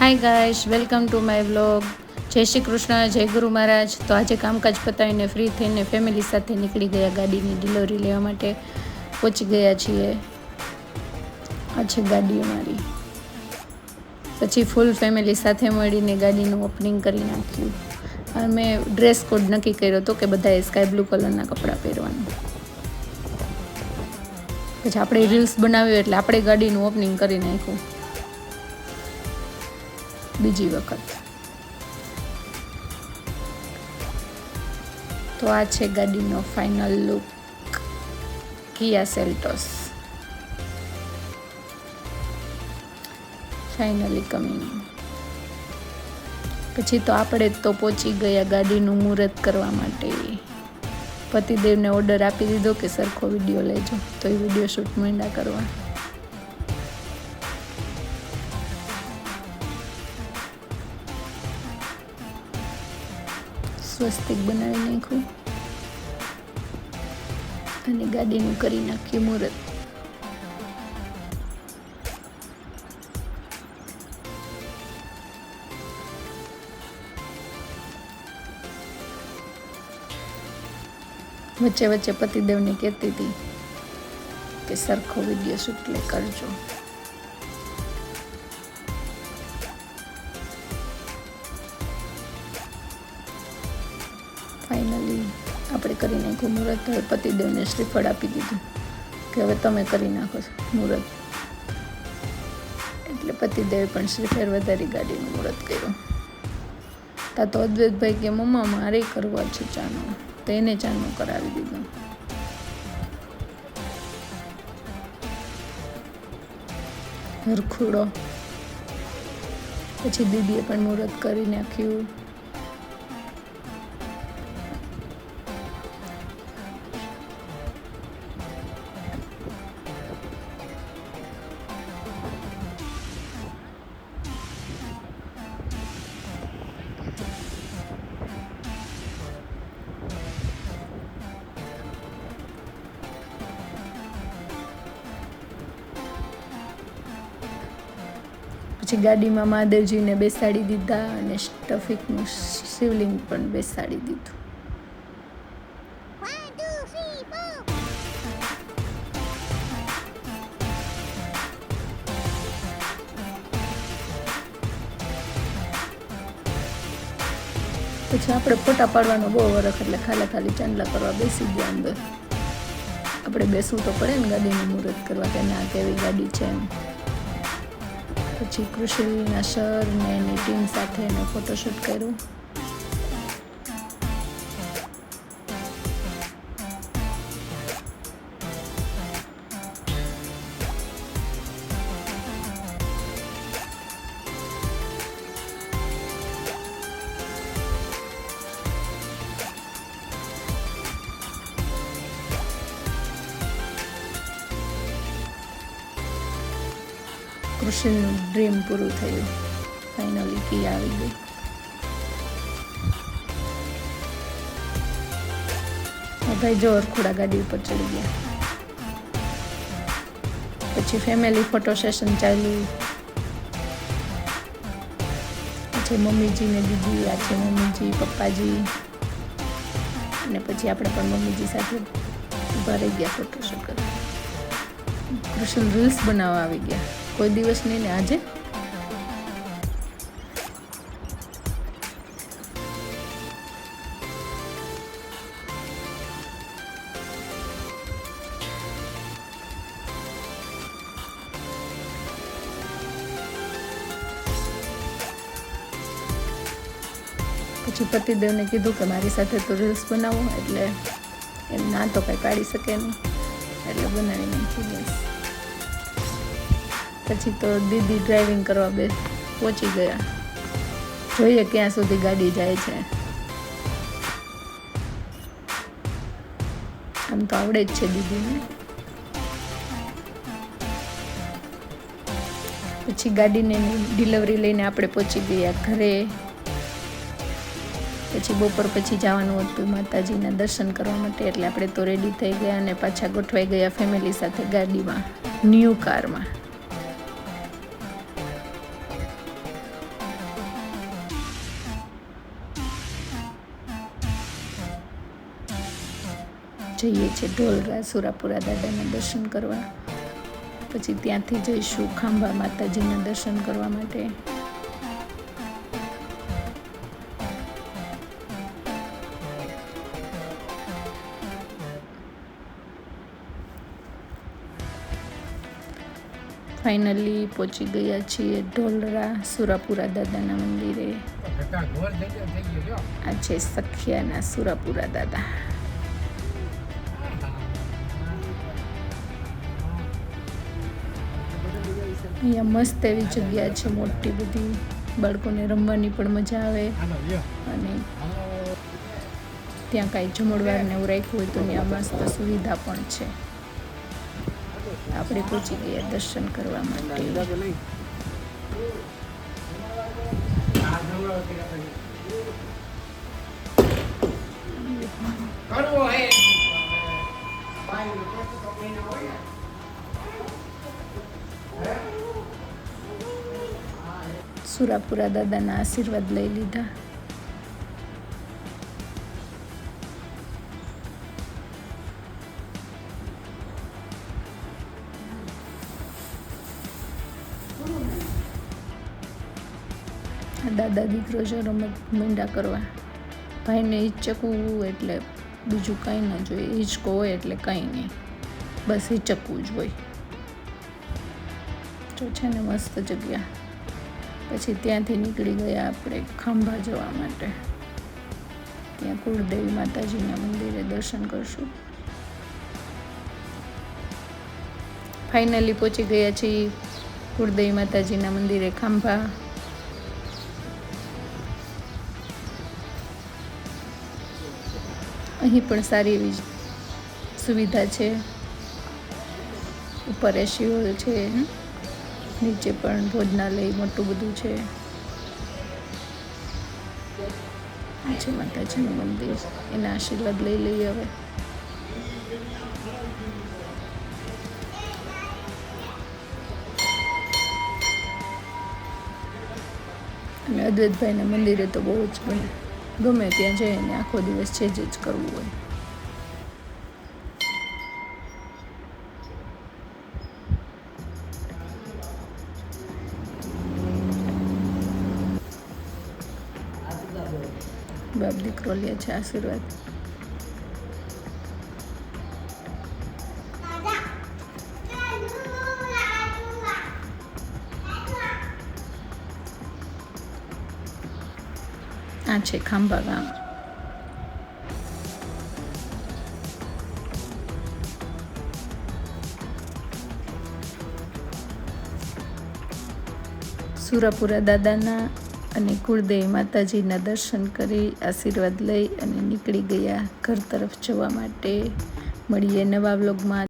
Hi guys, welcome to my vlog. Jai Shri Krishna, જય ગુરુ મહારાજ. તો આજે કામકાજ પતાવીને ફ્રી થઈને ફેમિલી સાથે નીકળી ગયા ગાડીની ડિલિવરી લેવા માટે. પહોંચી ગયા છીએ. આ છે ગાડી અમારી. પછી ફૂલ ફેમિલી સાથે મળીને ગાડીનું ઓપનિંગ કરી નાખ્યું. અમે ડ્રેસ કોડ નક્કી કર્યો હતો કે બધાએ સ્કાય બ્લુ કલરના કપડાં પહેરવાનું. પછી આપણે રીલ્સ બનાવ્યું એટલે આપણે ગાડીનું ઓપનિંગ કરી નાખ્યું બીજી વખત. તો આ છે ગાડીનો ફાઇનલ લુક, કિયા સેલ્ટોસ ફાઇનલી કમિંગ. પછી તો આપણે તો પહોંચી ગયા ગાડીનું મુહૂર્ત કરવા માટે. પતિદેવને ઓર્ડર આપી દીધો કે સરખો વિડીયો લેજો, તો એ વિડીયો શૂટ માંડ્યા કરવા. સ્વસ્તિક બનાવી નાખ્યું અને ગાડીનું કરી નાખ્યું મુહૂર્ત. વચ્ચે વચ્ચે પતિદેવને કહેતી હતી કે સરખો વિડીયો શૂટ કરજો. ફાઇનલી આપણે કરી નાખ્યું મુહૂર્ત. હવે પતિદેવને શ્રીફળ આપી દીધું કે હવે તમે કરી નાખો મુહૂર્ત. એટલે પતિદેવે પણ શ્રીફળ વધારી ગાડીનું મુહૂર્ત કર્યું. તા તો અદ્વૈતભાઈ કે મમ્મા મારે કરવા છે ચાનો, તો એને ચાનો કરાવી દીધો. હરખુડો. પછી દીદીએ પણ મુહૂર્ત કરી નાખ્યું. પછી ગાડીમાં મહાદેવજીને બેસાડી દીધા અને સ્ટફિકનું શિવલિંગ પણ બેસાડી દીધું. પછી આપણે ફોટા પાડવાનો બહુ વરખ એટલે ખાલી ચાંદલા કરવા બેસી ગયા અંદર. આપણે બેસવું તો પડે ને ગાડીનું મુહૂર્ત કરવા, કે ના કેવી ગાડી છે એમ. પછી કૃષિના સર ને એની ટીમ સાથે એને ફોટોશૂટ કર્યું. કૃષ્ણનું ડ્રીમ પૂરું થયું. ફાઇનલી કિયા આવી ગઈ. ભાઈ જો અરખુડા ગાડી ઉપર ચડી ગયા. પછી ફેમિલી ફોટો સેશન ચાલ્યું. પછી મમ્મીજી ને દીદી, આ છે મમ્મીજી, પપ્પાજી, અને પછી આપણે પણ મમ્મીજી સાથે ઊભા રહી ગયા ફોટોશૂટ કરવા. કૃષ્ણ રીલ્સ બનાવવા આવી ગયા. કોઈ દિવસ નહીં ને આજે. પછી પતિદેવને કીધું કે મારી સાથે તો રીલ્સ બનાવો, એટલે એમ ના તો કંઈ પાડી શકે નહીં, એટલે બનાવી નાખી બસ. પછી તો દીદી ડ્રાઇવિંગ કરવા પહોંચી ગયા. જોઈએ ક્યાં સુધી ગાડી જાય છે. આમ તો આવડે જ છે દીદીને. પછી ગાડીને ડિલિવરી લઈને આપણે પહોંચી ગયા ઘરે. પછી બપોર પછી જવાનું હતું માતાજીના દર્શન કરવા માટે, એટલે આપણે તો રેડી થઈ ગયા અને પાછા ગોઠવાઈ ગયા ફેમિલી સાથે ગાડીમાં, ન્યૂ કારમાં. જઈએ છીએ ઢોલરા સુરાપુરા દાદાના દર્શન કરવા. પછી ત્યાંથી જઈશું ખાંભા માતાજીના દર્શન કરવા માટે. ફાઇનલી પહોંચી ગયા છીએ ઢોલરા સુરાપુરા દાદાના મંદિરે. આ છે સખિયાના સુરાપુરા દાદા. અહીંયા મસ્ત એવી જગ્યા છે, મોટી બધી, બાળકોને રમવાની પણ મજા આવે. અને ત્યાં કાંઈ જમણવારને એવું રાખ્યું હોય તો ત્યાં મસ્ત સુવિધા પણ છે. આપણે પહોંચી ગયા દર્શન કરવા માટે. સુરાપુરા દાદાના આશીર્વાદ લઈ લીધા. દાદા દીકરો જો રમત મીંડા કરવા. ભાઈને હિચકવું એટલે બીજું કાંઈ ના જોઈએ. હિચકો હોય એટલે કાંઈ નહીં, બસ હિચકવું જ હોય. જો છે ને મસ્ત જગ્યા. પછી ત્યાંથી નીકળી ગયા આપણે ખાંભા જવા માટે. ત્યાં કુળદેવી માતાજીના મંદિરે દર્શન કરશું. ફાઇનલી પહોંચી ગયા છીએ કુળદેવી માતાજીના મંદિરે ખાંભા. અહીં પણ સારી એવી સુવિધા છે. ઉપર એસી હોલ છે, નીચે પણ ભોજનાલય મોટું બધું છે. આ છે માતાજીનું મંદિર. એના આશીર્વાદ લઈ લઈએ હવે. અને અદ્વૈતભાઈના મંદિરે તો બહુ જ ગમે ત્યાં જઈને આખો દિવસ છે જ કરવું હોય. બાપ દીકરો લે છે આશીર્વાદ. આ છે ખાંભા ગામ. સુરાપુરા દાદાના અને કુળદેવી માતાજીના દર્શન કરી આશીર્વાદ લઈ અને નીકળી ગયા ઘર તરફ જવા માટે. મળીએ નવા વ્લોગમાં.